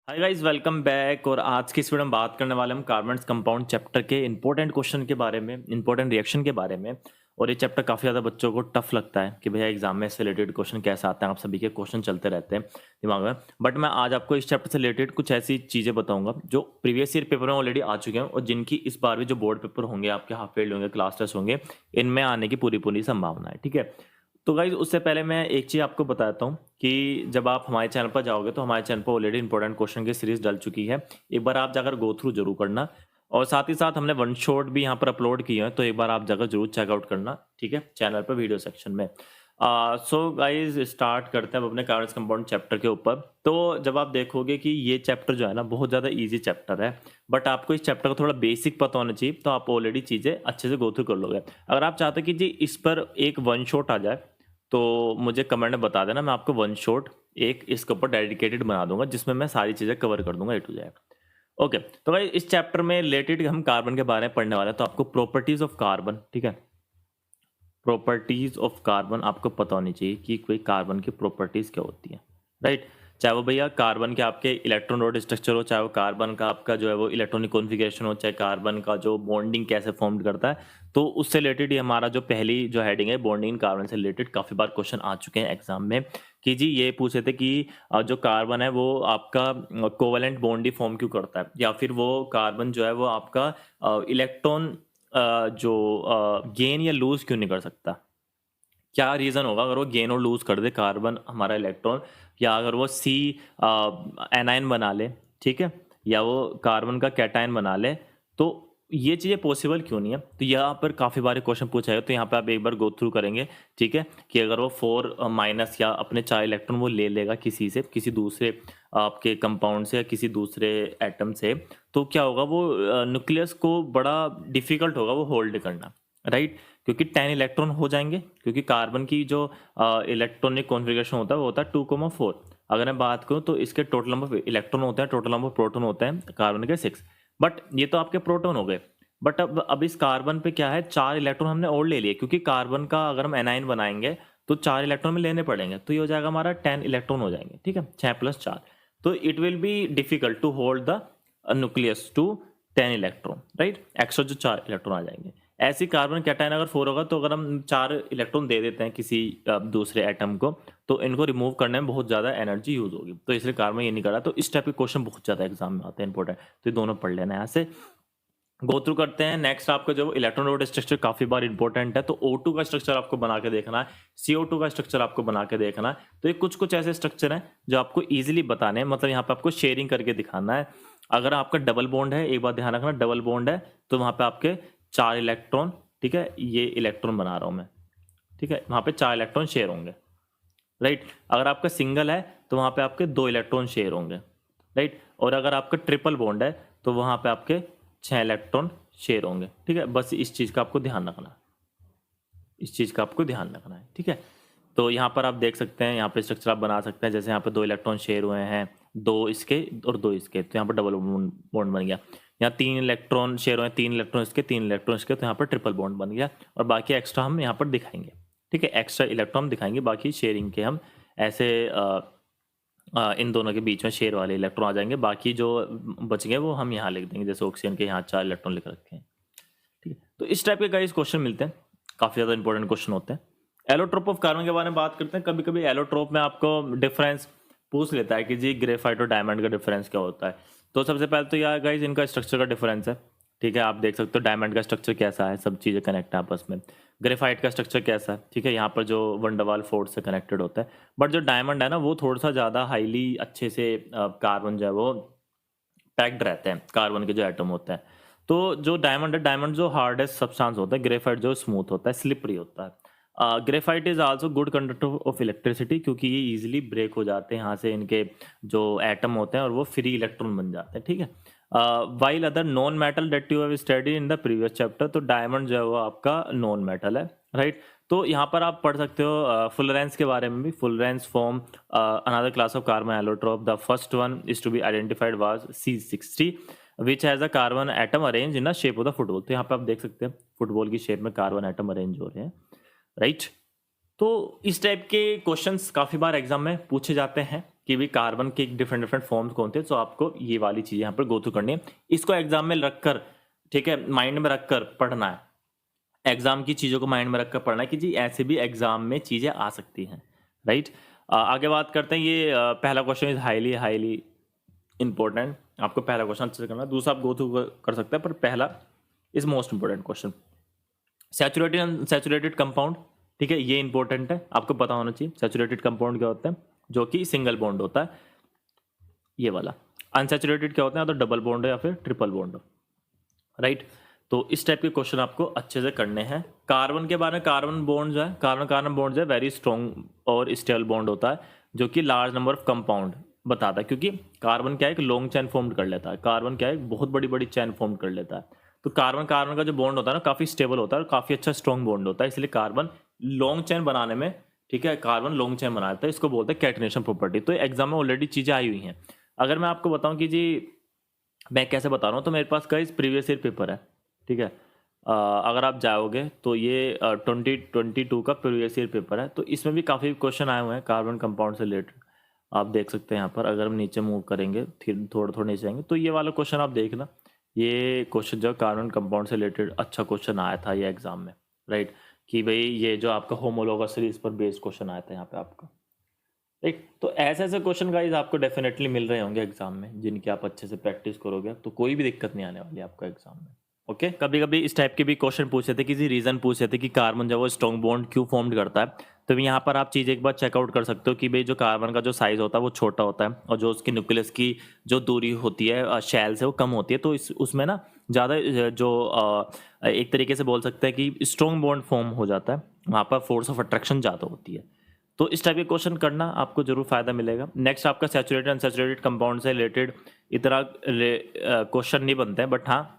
Hi guys, welcome back. और आज की इस वीडियो में बात करने वाले हम कार्बन्स कंपाउंड चैप्टर के इंपॉर्टेंट क्वेश्चन के बारे में, इंपॉर्टेंट रिएक्शन के बारे में। और ये चैप्टर काफ़ी ज़्यादा बच्चों को टफ लगता है कि भैया एग्जाम में इससे रिलेटेड क्वेश्चन कैसे आते हैं। आप सभी के क्वेश्चन चलते रहते हैं दिमाग में, बट मैं आज आपको इस चैप्टर से रिलेटेड कुछ ऐसी चीज़ें बताऊंगा जो प्रीवियस ईयर पेपर में ऑलरेडी आ चुके हैं और जिनकी इस बार भी जो बोर्ड पेपर होंगे, आपके हाफ फेल्ड होंगे, क्लास टेस्ट होंगे, इनमें आने की पूरी पूरी संभावना है। ठीक है, तो गाइज उससे पहले मैं एक चीज़ आपको बताता हूँ कि जब आप हमारे चैनल पर जाओगे तो हमारे चैनल पर ऑलरेडी इंपॉर्टेंट क्वेश्चन की सीरीज डल चुकी है। एक बार आप जाकर गो थ्रू जरूर करना, और साथ ही साथ हमने वन शॉट भी यहाँ पर अपलोड किए हैं, तो एक बार आप जाकर जरूर चेकआउट करना। ठीक है, चैनल पर वीडियो सेक्शन में। सो गाइज स्टार्ट करते हैं अब अपने कार्बन कंपाउंड चैप्टर के ऊपर। तो जब आप देखोगे कि ये चैप्टर जो है ना बहुत ज़्यादा ईजी चैप्टर है, बट आपको इस चैप्टर का थोड़ा बेसिक पता होना चाहिए, तो आप ऑलरेडी चीज़ें अच्छे से गो थ्रू कर लोगे। अगर आप चाहते कि जी इस पर एक वन शॉट आ जाए तो मुझे कमेंट में बता देना, मैं आपको वन शॉट एक इसके ऊपर डेडिकेटेड बना दूंगा जिसमें मैं सारी चीज़ें कवर कर दूंगा ए टू जेड। ओके, तो भाई इस चैप्टर में रिलेटेड हम कार्बन के बारे में पढ़ने वाले हैं, तो आपको प्रॉपर्टीज ऑफ कार्बन, ठीक है, प्रॉपर्टीज ऑफ कार्बन आपको पता होनी चाहिए कि कोई कार्बन की प्रॉपर्टीज क्या होती है। राइट, चाहे वो भैया कार्बन के आपके इलेक्ट्रॉन रोड स्ट्रक्चर हो, चाहे वो कार्बन का आपका जो है वो इलेक्ट्रॉनिक कॉन्फ़िगरेशन हो, चाहे कार्बन का जो बॉन्डिंग कैसे फॉर्म करता है, तो उससे रिलेटेड ही हमारा जो पहली जो हेडिंग है बॉन्डिंग कार्बन से रिलेटेड काफ़ी बार क्वेश्चन आ चुके हैं एग्जाम में कि जी ये पूछे थे कि जो कार्बन है वो आपका कोवेलेंट बॉन्ड ही फॉर्म क्यों करता है, या फिर वो कार्बन जो है वो आपका इलेक्ट्रॉन जो गेन या लूज क्यों नहीं कर सकता। क्या रीज़न होगा अगर वो गेन और लूज कर दे कार्बन हमारा इलेक्ट्रॉन, या अगर वो सी एनायन बना ले, ठीक है, या वो कार्बन का कैटायन बना ले, तो ये चीज़ें पॉसिबल क्यों नहीं है। तो यहाँ पर काफ़ी बार क्वेश्चन पूछा है, तो यहाँ पे आप एक बार गो थ्रू करेंगे। ठीक है, कि अगर वो 4 माइनस या अपने 4 इलेक्ट्रॉन वो ले लेगा किसी से, किसी दूसरे आपके कंपाउंड से या किसी दूसरे एटम से, तो क्या होगा, वो न्यूक्लियस को बड़ा डिफिकल्ट होगा वो होल्ड करना। राइट, क्योंकि 10 इलेक्ट्रॉन हो जाएंगे, क्योंकि कार्बन की जो इलेक्ट्रॉनिक कॉन्फ़िगरेशन होता है वो होता है 2,4। अगर मैं बात करूँ तो इसके टोटल नंबर इलेक्ट्रॉन होते हैं, टोटल नंबर प्रोटॉन होते हैं कार्बन के 6। बट ये तो आपके प्रोटॉन हो गए, बट अब इस कार्बन पे क्या है, 4 इलेक्ट्रॉन हमने और ले लिए, क्योंकि कार्बन का अगर हम एनाइन बनाएंगे तो 4 इलेक्ट्रॉन में लेने पड़ेंगे, तो ये हो जाएगा हमारा 10 इलेक्ट्रॉन हो जाएंगे। ठीक है, 6 + 4, तो it will be difficult to hold the nucleus to 10 electron. Right, extra जो 4 इलेक्ट्रॉन आ जाएंगे। ऐसी कार्बन कैटायन अगर 4 होगा, तो अगर हम 4 इलेक्ट्रॉन दे देते हैं किसी दूसरे एटम को, तो इनको रिमूव करने में बहुत ज़्यादा एनर्जी यूज होगी, तो इसलिए कार्बन ये नहीं करा। तो इस टाइप के क्वेश्चन बहुत ज़्यादा एग्जाम में आते हैं इंपॉर्टेंट, तो ये दोनों पढ़ लेना है। यहाँ से गो थ्रू करते हैं। नेक्स्ट आपका जो इलेक्ट्रॉन रोड स्ट्रक्चर काफी बार इंपॉर्टेंट है, तो O2 का स्ट्रक्चर आपको बना के देखना है, CO2 का स्ट्रक्चर आपको बना के देखना है। तो ये कुछ कुछ ऐसे स्ट्रक्चर हैं जो आपको इजीली बताने हैं, मतलब यहाँ पे आपको शेयरिंग करके दिखाना है। अगर आपका डबल बॉन्ड है, एक बात ध्यान रखना, डबल बॉन्ड है तो वहाँ पे आपके 4 इलेक्ट्रॉन, ठीक है, ये इलेक्ट्रॉन बना रहा हूँ मैं, ठीक है, वहाँ पे 4 इलेक्ट्रॉन शेयर होंगे। राइट, अगर आपका सिंगल है तो वहाँ पे आपके 2 इलेक्ट्रॉन शेयर होंगे। राइट, और अगर आपका ट्रिपल बॉन्ड है तो वहाँ पे आपके 6 इलेक्ट्रॉन शेयर होंगे। ठीक है, बस इस चीज़ का आपको ध्यान रखना है, इस चीज़ का आपको ध्यान रखना है। ठीक है, तो यहाँ पर आप देख सकते हैं, यहाँ पे स्ट्रक्चर आप बना सकते हैं, जैसे यहाँ पे 2 इलेक्ट्रॉन शेयर हुए हैं, 2 इसके और 2 इसके, तो यहाँ पर डबल बॉन्ड बन गया। यहाँ 3 इलेक्ट्रॉन शेयर हुए, 3 इलेक्ट्रॉन इसके, 3 इलेक्ट्रॉन इसके, तो यहाँ पर ट्रिपल बॉन्ड बन गया। और बाकी एक्स्ट्रा हम यहाँ पर दिखाएंगे। ठीक है, एक्स्ट्रा इलेक्ट्रॉन हम दिखाएंगे, बाकी शेयरिंग के हम ऐसे इन दोनों के बीच में शेयर वाले इलेक्ट्रॉन आ जाएंगे, बाकी जो बच गए वो हम यहाँ लिख देंगे, जैसे ऑक्सीजन के यहाँ 4 इलेक्ट्रॉन लिख रखे हैं। ठीक है, तो इस टाइप के गाइस क्वेश्चन मिलते हैं, काफ़ी ज़्यादा इंपॉर्टेंट क्वेश्चन होते हैं। एलोट्रोप ऑफ कार्बन के बारे में बात करते हैं। कभी कभी एलोट्रोप में आपको डिफरेंस पूछ लेता है कि जी ग्रेफाइट और डायमंड का डिफरेंस क्या होता है। तो सबसे पहले तो यार गाइस इनका स्ट्रक्चर का डिफरेंस है। ठीक है, आप देख सकते हो डायमंड का स्ट्रक्चर कैसा है, सब चीज़ें कनेक्ट है आपस में। ग्रेफाइट का स्ट्रक्चर कैसा है, ठीक है, यहाँ पर जो वंडरवाल फोर्स से कनेक्टेड होता है। बट जो डायमंड है ना वो थोड़ा सा ज़्यादा हाईली अच्छे से कार्बन जो है वो पैक्ड रहते हैं, कार्बन के जो एटम होते हैं। तो जो डायमंड है, डायमंड जो हार्डेस्ट सब्सटेंस होता है, ग्रेफाइट जो स्मूथ होता है, स्लिपरी होता है। Graphite is also good conductor of electricity, क्योंकि ये इजीली ब्रेक हो जाते हैं यहाँ से, इनके जो एटम होते हैं और वो फ्री इलेक्ट्रॉन बन जाते हैं। ठीक है, while other non metal that you have studied in the previous chapter, तो डायमंड जो है वो आपका नॉन मेटल है। राइट, तो यहाँ पर आप पढ़ सकते हो फुलरेंस के बारे में भी। Fullerenes form another class of carbon allotrope, the first one is to be identified was C60 which has a carbon atom arrange in the shape of the football. तो यहाँ पे आप देख सकते हैं फुटबॉल की शेप में कार्बन एटम अरेंज हो रहे हैं। राइट, तो इस टाइप के क्वेश्चंस काफ़ी बार एग्जाम में पूछे जाते हैं कि भी कार्बन के डिफरेंट डिफरेंट फॉर्म्स कौन थे, तो आपको ये वाली चीज़ें यहाँ पर गो थ्रू करनी है। इसको एग्जाम में रखकर, ठीक है, माइंड में रखकर पढ़ना है। एग्जाम की चीज़ों को माइंड में रखकर पढ़ना है कि जी ऐसे भी एग्जाम में चीज़ें आ सकती हैं, राइट। आगे बात करते हैं। ये पहला question is highly highly important. आपको पहला क्वेश्चन अच्छे से करना है, दूसरा आप गो थ्रू कर सकते हैं, पर पहला is most important question. Saturated unsaturated compound, ठीक है, ये इंपॉर्टेंट है, आपको पता होना चाहिए। सैचुरेटेड कंपाउंड क्या होता है, जो कि सिंगल बॉन्ड होता है, ये वाला। अनसैचुरेटेड क्या होता है, या तो डबल बॉन्ड है या फिर ट्रिपल बॉन्ड हो, राइट। तो इस टाइप के क्वेश्चन आपको अच्छे से करने हैं। कार्बन के बारे में, कार्बन बॉन्ड जो है, कार्बन कार्बन बॉन्ड जो है वेरी स्ट्रॉन्ग और स्टेबल बॉन्ड होता है, जो कि लार्ज नंबर ऑफ कंपाउंड बताता है, क्योंकि कार्बन क्या है, एक लॉन्ग चैन फॉर्म कर लेता है। कार्बन क्या है, एक बहुत बड़ी बड़ी चैन फॉर्म कर लेता है। तो कार्बन कार्बन का जो बॉन्ड होता है ना, काफी स्टेबल होता है और काफी अच्छा स्ट्रॉन्ग बॉन्ड होता है, इसलिए कार्बन लॉन्ग चैन बनाने में, ठीक है, कार्बन लॉन्ग चैन बनाता है, इसको बोलते हैं कैटनेशन प्रॉपर्टी। तो एग्जाम में ऑलरेडी चीजें आई हुई हैं। अगर मैं आपको बताऊं कि जी मैं कैसे बता रहा हूँ, तो मेरे पास गाइस प्रीवियस ईयर पेपर है, ठीक है। अगर आप जाओगे तो ये 2022 का प्रीवियस ईयर पेपर है, तो इसमें भी काफ़ी क्वेश्चन आए हुए हैं कार्बन कंपाउंड से रिलेटेड। आप देख सकते हैं यहाँ पर, अगर हम नीचे मूव करेंगे, फिर थोड़ा थोड़ा नीचे जाएंगे, तो ये वाला क्वेश्चन आप देखना। ये क्वेश्चन जो कार्बन कंपाउंड से रिलेटेड अच्छा क्वेश्चन आया था ये एग्जाम में, राइट। कि भाई ये जो आपका होमोलोगस सीरीज पर बेस्ड क्वेश्चन आया था यहाँ पे आपका, राइट। तो ऐसे ऐसे क्वेश्चन गाइस आपको डेफिनेटली मिल रहे होंगे एग्जाम में, जिनकी आप अच्छे से प्रैक्टिस करोगे तो कोई भी दिक्कत नहीं आने वाली आपको एग्जाम में। ओके, कभी कभी इस टाइप के भी क्वेश्चन पूछे थे, किसी रीजन पूछे थे कि कार्बन जो है वो स्ट्रॉन्ग बॉन्ड क्यों फॉर्म करता है। तो यहाँ पर आप चीज़ एक बार चेकआउट कर सकते हो कि भाई जो कार्बन का जो साइज होता है वो छोटा होता है, और जो उसकी न्यूक्लियस की जो दूरी होती है शेल से वो कम होती है, तो उसमें ना ज़्यादा जो एक तरीके से बोल सकते हैं कि स्ट्रॉन्ग बॉन्ड फॉर्म हो जाता है, वहाँ पर फोर्स ऑफ अट्रैक्शन ज़्यादा होती है। तो इस टाइप के क्वेश्चन करना आपको जरूर फायदा मिलेगा। नेक्स्ट आपका सैचुरेटेड अनसैचुरेटेड कंपाउंड से रिलेटेड इतना क्वेश्चन नहीं बनते हैं, बट हाँ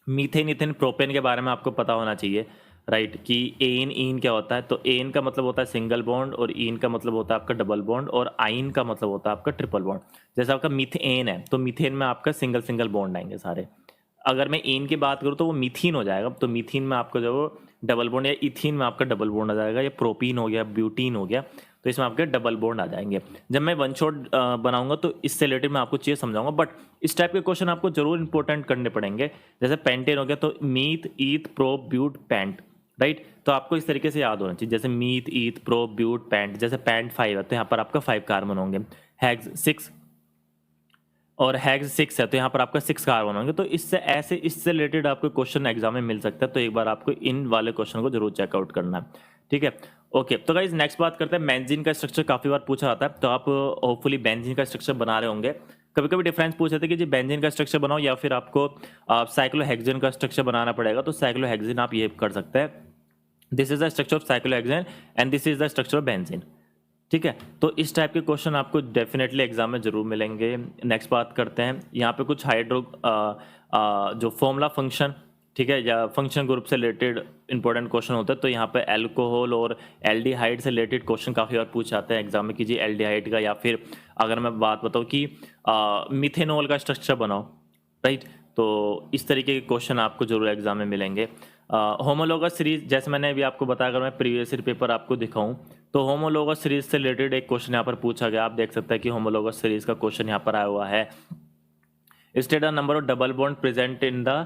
मीथेन इथेन प्रोपेन के बारे में आपको पता होना चाहिए, राइट। कि एन ईन क्या होता है, तो एन का मतलब होता है सिंगल बॉन्ड, और ईन का मतलब होता है आपका डबल बॉन्ड, और आइन का मतलब होता है आपका ट्रिपल बॉन्ड। जैसे आपका मीथेन है, तो मीथेन में आपका सिंगल सिंगल बॉन्ड आएंगे सारे। अगर मैं एन की बात करूँ तो वो मीथीन हो जाएगा, तो मीथीन में आपका जो डबल बॉन्ड, या इथीन में आपका डबल बॉन्ड आ जाएगा, या प्रोपीन हो गया, ब्यूटीन हो गया, तो इसमें आपके डबल बॉन्ड आ जाएंगे। जब मैं वन शॉट बनाऊंगा तो इससे रिलेटेड मैं आपको चीज़ें समझाऊंगा, बट इस टाइप के क्वेश्चन आपको जरूर इंपॉर्टेंट करने पड़ेंगे। जैसे पेंटेन हो गया, तो meth eth prop but pent, right. तो आपको इस तरीके से याद होना चाहिए, जैसे meth eth prop but pent, जैसे पैंट 5 है तो यहाँ पर आपका 5 कार्बन होंगे, हैग्स 6 और हैग्स 6 है तो यहाँ पर आपका 6 कार्बन होंगे। तो इससे रिलेटेड आपको क्वेश्चन एग्जाम में मिल सकता है, तो एक बार आपको इन वाले क्वेश्चन को जरूर चेकआउट करना है, ठीक है। ओके, तो गाइस नेक्स्ट बात करते हैं। बेंजीन का स्ट्रक्चर काफी बार पूछा जाता है, तो आप होपफुली बेंजीन का स्ट्रक्चर बना रहे होंगे। कभी कभी डिफरेंस पूछे थे कि जी बेंजीन का स्ट्रक्चर बनाओ या फिर आपको साइक्लोहेक्सेन का स्ट्रक्चर बनाना पड़ेगा, तो साइक्लोहेक्सेन आप ये कर सकते हैं। This is the structure of cyclohexane and this is the structure of benzene, ठीक है। तो इस टाइप के क्वेश्चन आपको डेफिनेटली एग्जाम में जरूर मिलेंगे। नेक्स्ट बात करते हैं, यहाँ पे कुछ हाइड्रो जो फॉर्मूला फंक्शन, ठीक है, या फंक्शन ग्रुप से रिलेटेड इंपॉर्टेंट क्वेश्चन होता है। तो यहाँ पे अल्कोहल और एल्डिहाइड से रिलेटेड क्वेश्चन काफ़ी बार पूछ जाते हैं एग्जाम में कि जी एल्डिहाइड का, या फिर अगर मैं बात बताऊँ कि मिथेनॉल का स्ट्रक्चर बनाओ, राइट। तो इस तरीके के क्वेश्चन आपको जरूर एग्जाम में मिलेंगे। होमोलोगस सीरीज, जैसे मैंने अभी आपको बताया, अगर मैं प्रीवियस ईयर पेपर आपको दिखाऊं, तो होमोलोगस सीरीज से रिलेटेड एक क्वेश्चन यहाँ पर पूछा गया। आप देख सकते हैं कि होमोलोगस सीरीज का क्वेश्चन यहाँ पर आया हुआ है। State the number of double bond present in the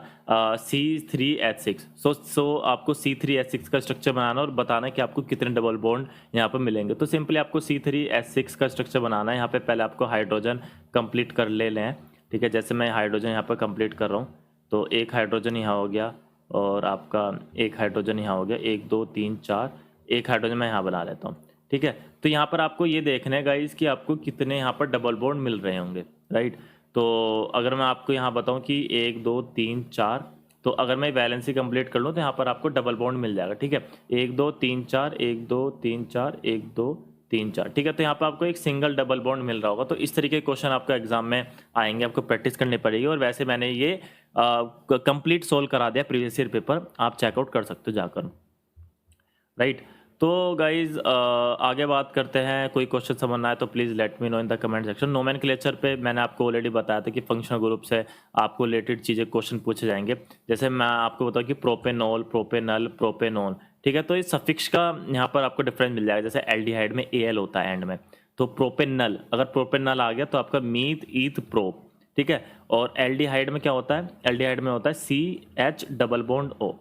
C3H6। सो आपको C3H6 का स्ट्रक्चर बनाना और बताना है कि आपको कितने डबल बॉन्ड यहाँ पर मिलेंगे। तो सिंपली आपको C3H6 का स्ट्रक्चर बनाना है। यहाँ पे पहले आपको हाइड्रोजन कंप्लीट कर ले लें, ठीक है। जैसे मैं हाइड्रोजन यहाँ पर कंप्लीट कर रहा हूँ, तो एक हाइड्रोजन यहाँ हो गया, और आपका एक हाइड्रोजन यहाँ हो गया, 1 2 3 4, एक हाइड्रोजन मैं यहाँ बना लेता हूँ, ठीक है। तो यहाँ पर आपको ये देखना है गाइस कि आपको कितने यहाँ पर डबल बॉन्ड मिल रहे होंगे, राइट। तो अगर मैं आपको यहाँ बताऊँ कि 1 2 3 4, तो अगर मैं वैलेंसी कंप्लीट कर लूँ तो यहाँ पर आपको डबल बॉन्ड मिल जाएगा, ठीक है। 1 2 3 4 1 2 3 4 1 2 3 4, ठीक है। तो यहाँ पर आपको एक सिंगल डबल बॉन्ड मिल रहा होगा। तो इस तरीके के क्वेश्चन आपको एग्जाम में आएंगे, आपको प्रैक्टिस करनी पड़ेगी। और वैसे मैंने ये कंप्लीट सोल्व करा दिया प्रीवियस ईयर पेपर, आप चेकआउट कर सकते हो जाकर, राइट। तो गाइज आगे बात करते हैं। कोई क्वेश्चन समझना है तो please let me know in the comment section. Nomenclature पे मैंने आपको ऑलरेडी बताया था कि फंक्शनल ग्रुप से आपको रिलेटेड चीज़ें क्वेश्चन पूछे जाएंगे। जैसे मैं आपको बताऊँ कि प्रोपेनॉल, प्रोपेनल, प्रोपेनॉन, ठीक है। तो इस सफिक्स का यहाँ पर आपको डिफरेंस मिल जाएगा। जैसे एल्डिहाइड में AL होता है एंड में, तो प्रोपेनल, अगर प्रोपेनल आ गया तो आपका मीथ ईथ प्रोप, ठीक है। और एल्डिहाइड में क्या होता है, एल्डिहाइड में होता है CH डबल बॉन्ड O।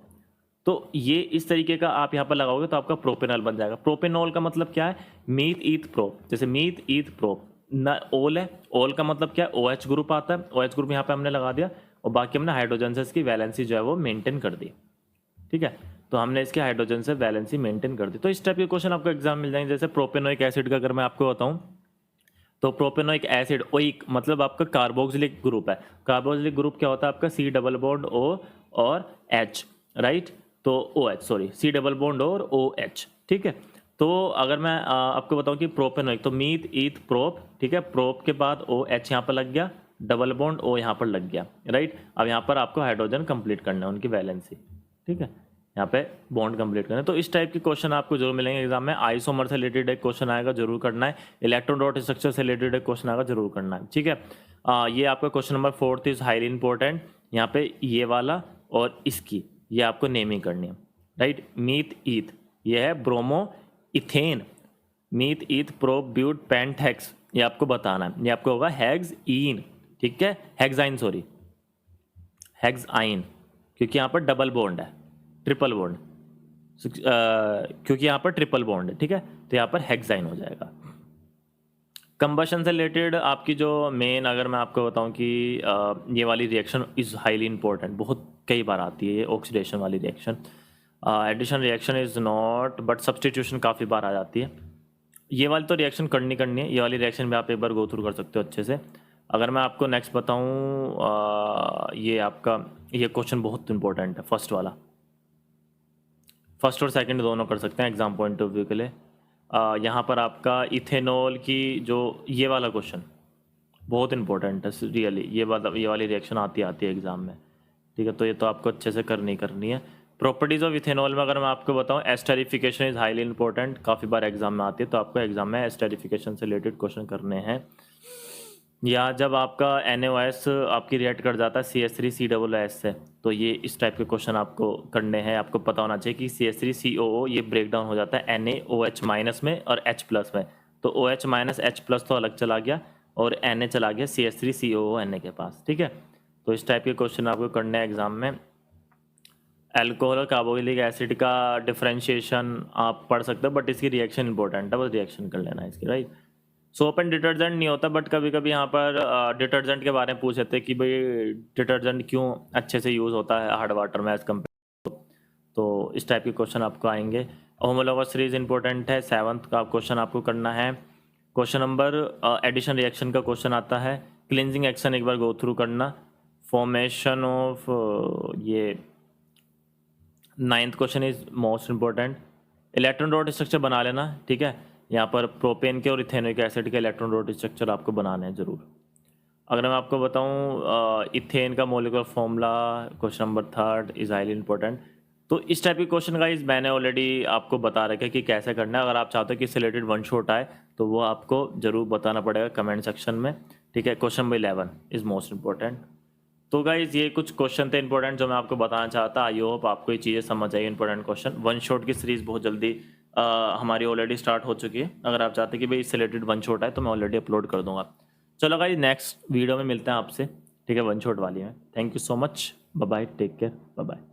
तो ये इस तरीके का आप यहाँ पर लगाओगे तो आपका प्रोपेनॉल बन जाएगा। प्रोपेनॉल का मतलब क्या है, मीथ ईथ प्रोप, जैसे मीथ ईथ प्रोप न ओल है, ओल का मतलब क्या है, OH ग्रुप आता है, OH ग्रुप यहाँ पे हमने लगा दिया और बाकी हमने हाइड्रोजन से इसकी वैलेंसी जो है वो मेंटेन कर दी, ठीक है। तो हमने इसके हाइड्रोजन से वैलेंसी मेंटेन कर दी। तो इस टाइप के क्वेश्चन आपको एग्जाम मिल जाएंगे। जैसे प्रोपेनोइक एसिड का अगर मैं आपको बताऊं तो प्रोपेनोइक एसिड ओइक मतलब आपका कार्बोक्सिलिक ग्रुप है। कार्बोक्सिलिक ग्रुप क्या होता है आपका, C डबल बॉन्ड O और H, राइट। तो OH, sorry, C double bond और OH, ठीक है। तो अगर मैं आपको बताऊं कि प्रोपेनोइक तो मीथ ईथ प्रोप, ठीक है, प्रोप के बाद OH यहाँ पर लग गया, डबल बॉन्ड O यहाँ पर लग गया, राइट। अब यहाँ पर आपको हाइड्रोजन कंप्लीट करना है उनकी वैलेंसी, ठीक है, यहाँ पे बॉन्ड कंप्लीट करना है। तो इस टाइप के क्वेश्चन आपको जरूर मिलेंगे एग्जाम में। आइसोमर से रिलेटेड एक क्वेश्चन आएगा, जरूर करना है। इलेक्ट्रॉन डॉट स्ट्रक्चर से रिलेटेड एक क्वेश्चन आएगा, जरूर करना है, ठीक है। ये आपका question number 4 is highly important. यहाँ पे ये वाला और इसकी ये आपको नेमिंग करनी है, राइट। मीथ ईथ ये है bromoethane, meth eth prop but पेंटेक्स, ये आपको बताना है। ये आपको होगा हेक्स इन, ठीक है, हेक्साइन, सॉरी हेक्साइन, क्योंकि यहाँ पर डबल बॉन्ड है, ट्रिपल बॉन्ड, क्योंकि यहाँ पर ट्रिपल बॉन्ड है, ठीक है, तो यहाँ पर हेक्साइन हो जाएगा। कंबशन से रिलेटेड आपकी जो मेन, अगर मैं आपको बताऊं कि ये वाली रिएक्शन इज़ हाईली इंपॉर्टेंट, बहुत कई बार आती है ये ऑक्सीडेशन वाली reaction. Addition reaction is not, but substitution काफ़ी बार आ जाती है। ये वाली तो रिएक्शन करनी है, ये वाली रिएक्शन भी आप एक बार गो थ्रू कर सकते हो अच्छे से। अगर मैं आपको नेक्स्ट बताऊं, ये आपका ये क्वेश्चन बहुत इंपॉर्टेंट है, फर्स्ट वाला, फर्स्ट और सेकंड दोनों कर सकते हैं एग्जाम पॉइंट ऑफ व्यू के लिए। यहाँ पर आपका इथेनॉल की जो ये वाला क्वेश्चन बहुत इंपॉर्टेंट है रियली, ये वाली रिएक्शन आती है एग्जाम में, ठीक है। तो ये तो आपको अच्छे से करनी है। प्रॉपर्टीज ऑफ इथेनॉल में अगर मैं आपको बताऊं, एस्टेरिफिकेशन इज हाईली इंपॉर्टेंट, काफ़ी बार एग्जाम में आती है, तो आपको एग्जाम में एस्टेरिफिकेशन से रिलेटेड क्वेश्चन करने हैं। या जब आपका NaOH आपकी रिएक्ट कर जाता है CH3COOH से, तो ये इस टाइप के क्वेश्चन आपको करने हैं। आपको पता होना चाहिए कि CH3COO ये ब्रेक डाउन हो जाता है NaOH माइनस में और H प्लस में, तो OH माइनस H प्लस तो अलग चला गया और Na चला गया CH3COO Na के पास, ठीक है। तो इस टाइप के क्वेश्चन आपको करने हैं एग्जाम में। एल्कोहल और कार्बोक्सिलिक एसिड का डिफरेंशिएशन आप पढ़ सकते हो, बट इसकी रिएक्शन इंपॉर्टेंट है, बस रिएक्शन कर लेना है इसकी, राइट। सोप एंड डिटर्जेंट नहीं होता, बट कभी कभी यहाँ पर डिटर्जेंट के बारे में पूछ लेते हैं कि भाई डिटर्जेंट क्यों अच्छे से यूज़ होता है हार्ड वाटर में एज कम्पेयर, तो इस टाइप के क्वेश्चन आपको आएंगे। होमोलॉगस सीरीज इंपॉर्टेंट है, 7th का क्वेश्चन आपको करना है। क्वेश्चन नंबर एडिशन रिएक्शन का क्वेश्चन आता है। क्लिनजिंग एक्शन एक बार गो थ्रू करना। फॉर्मेशन ऑफ ये 9th question is most important. Electron dot structure बना लेना, ठीक है। यहाँ पर प्रोपेन के और इथेनोइक एसिड के इलेक्ट्रॉन डॉट स्ट्रक्चर आपको बनाने हैं ज़रूर। अगर मैं आपको बताऊँ इथेन का molecular formula, question number 3 is highly important. तो इस टाइप के क्वेश्चन का मैंने ऑलरेडी आपको बता रखा है कि कैसे करना है। अगर आप चाहते हो कि रिलेटेड वन शॉट आए तो वो आपको ज़रूर बताना पड़ेगा कमेंट सेक्शन में, ठीक है। Question number 11 is most important. तो गाइज ये कुछ क्वेश्चन थे इंपॉर्टेंट जो मैं आपको बताना चाहता। आई होप आपको ये चीज़ें समझ आई। इंपॉर्टेंट क्वेश्चन, वन शॉट की सीरीज़ बहुत जल्दी हमारी ऑलरेडी स्टार्ट हो चुकी है। अगर आप चाहते हैं कि भाई इससे रिलेटेड वन शॉट है तो मैं ऑलरेडी अपलोड कर दूंगा। चलो गाइज नेक्स्ट वीडियो में मिलते हैं आपसे, ठीक है, वन शॉट वाली में। Thank you so much, bye bye, take care, bye bye.